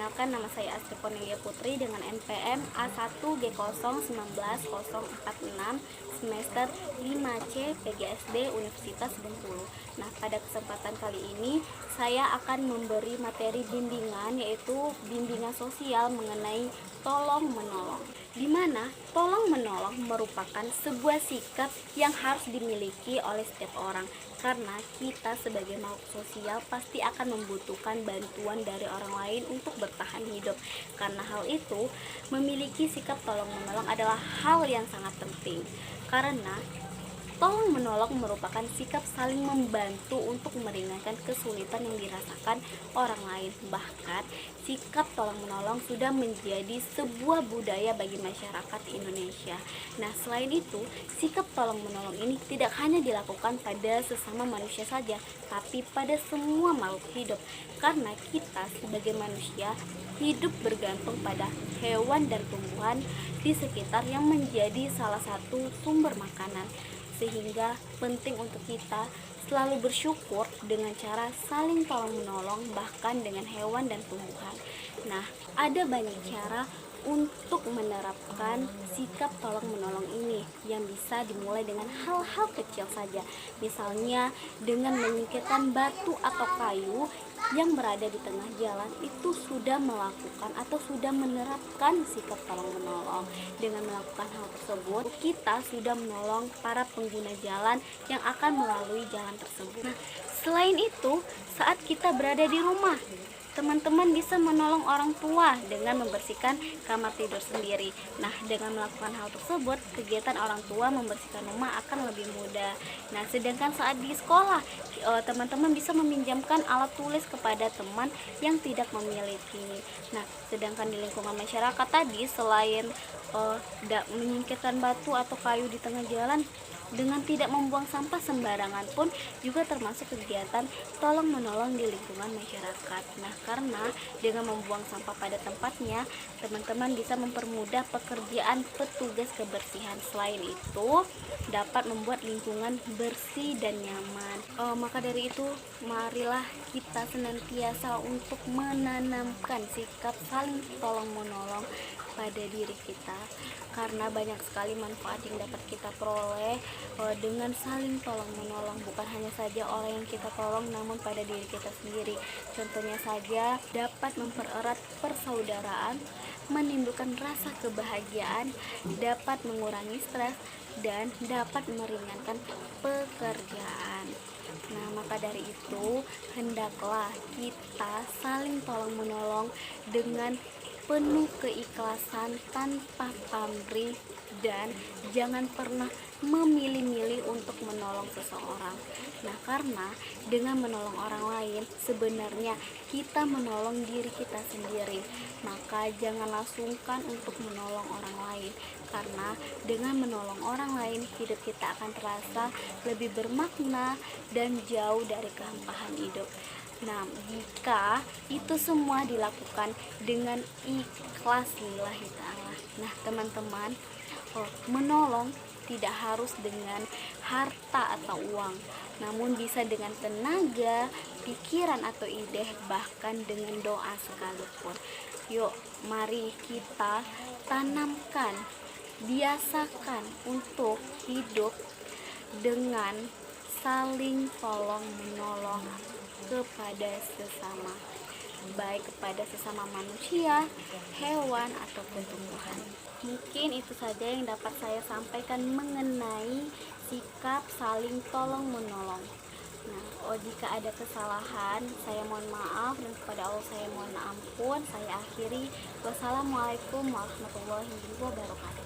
Perkenalkan, nama saya Astri Cornelia Putri dengan NPM A1G019046 semester 5C PGSD Universitas Bengkulu. Nah, pada kesempatan kali ini saya akan memberi materi bimbingan, yaitu bimbingan sosial mengenai tolong menolong, di mana tolong menolong merupakan sebuah sikap yang harus dimiliki oleh setiap orang, karena kita sebagai makhluk sosial pasti akan membutuhkan bantuan dari orang lain untuk bertahan hidup. Karena hal itu, memiliki sikap tolong menolong adalah hal yang sangat penting, karena tolong menolong merupakan sikap saling membantu untuk meringankan kesulitan yang dirasakan orang lain. Bahkan, sikap tolong menolong sudah menjadi sebuah budaya bagi masyarakat Indonesia. Nah, selain itu, sikap tolong menolong ini tidak hanya dilakukan pada sesama manusia saja, tapi pada semua makhluk hidup. Karena kita sebagai manusia hidup bergantung pada hewan dan tumbuhan di sekitar yang menjadi salah satu sumber makanan. Sehingga penting untuk kita selalu bersyukur dengan cara saling tolong menolong, bahkan dengan hewan dan tumbuhan. Nah, ada banyak cara untuk menerapkan sikap tolong menolong ini, yang bisa dimulai dengan hal-hal kecil saja. Misalnya dengan menyingkirkan batu atau kayu yang berada di tengah jalan, itu sudah melakukan atau sudah menerapkan sikap tolong menolong. Dengan melakukan hal tersebut, kita sudah menolong para pengguna jalan yang akan melalui jalan tersebut. Nah, selain itu, saat kita berada di rumah, teman-teman bisa menolong orang tua dengan membersihkan kamar tidur sendiri. Nah, dengan melakukan hal tersebut, kegiatan orang tua membersihkan rumah akan lebih mudah. Nah, sedangkan saat di sekolah, teman-teman bisa meminjamkan alat tulis kepada teman yang tidak memiliki. Nah, sedangkan di lingkungan masyarakat tadi, selain menyingkirkan batu atau kayu di tengah jalan, dengan tidak membuang sampah sembarangan pun juga termasuk kegiatan tolong menolong di lingkungan masyarakat. Nah, karena dengan membuang sampah pada tempatnya, teman-teman bisa mempermudah pekerjaan petugas kebersihan. Selain itu, dapat membuat lingkungan bersih dan nyaman. Maka dari itu, marilah kita senantiasa untuk menanamkan sikap saling tolong menolong pada diri kita, karena banyak sekali manfaat yang dapat kita peroleh dengan saling tolong menolong. Bukan hanya saja orang yang kita tolong, namun pada diri kita sendiri. Contohnya saja, dapat mempererat persaudaraan, menimbulkan rasa kebahagiaan, dapat mengurangi stres, dan dapat meringankan pekerjaan. Nah, maka dari itu, hendaklah kita saling tolong menolong dengan penuh keikhlasan, tanpa pamrih, dan jangan pernah memilih-milih untuk menolong seseorang. Nah, karena dengan menolong orang lain, sebenarnya kita menolong diri kita sendiri. Maka janganlah sungkan untuk menolong orang lain, karena dengan menolong orang lain, hidup kita akan terasa lebih bermakna dan jauh dari kehampaan hidup. Nah, jika itu semua dilakukan dengan ikhlas lillahi ta'ala. Nah, teman-teman, menolong tidak harus dengan harta atau uang, namun bisa dengan tenaga, pikiran atau ide, bahkan dengan doa sekalipun. Yuk, mari kita tanamkan, biasakan untuk hidup dengan saling tolong menolong kepada sesama, baik kepada sesama manusia, hewan, ataupun tumbuhan. Mungkin itu saja yang dapat saya sampaikan mengenai sikap saling tolong menolong. Nah, jika ada kesalahan, saya mohon maaf, dan kepada Allah saya mohon ampun. Saya akhiri. Wassalamualaikum warahmatullahi wabarakatuh.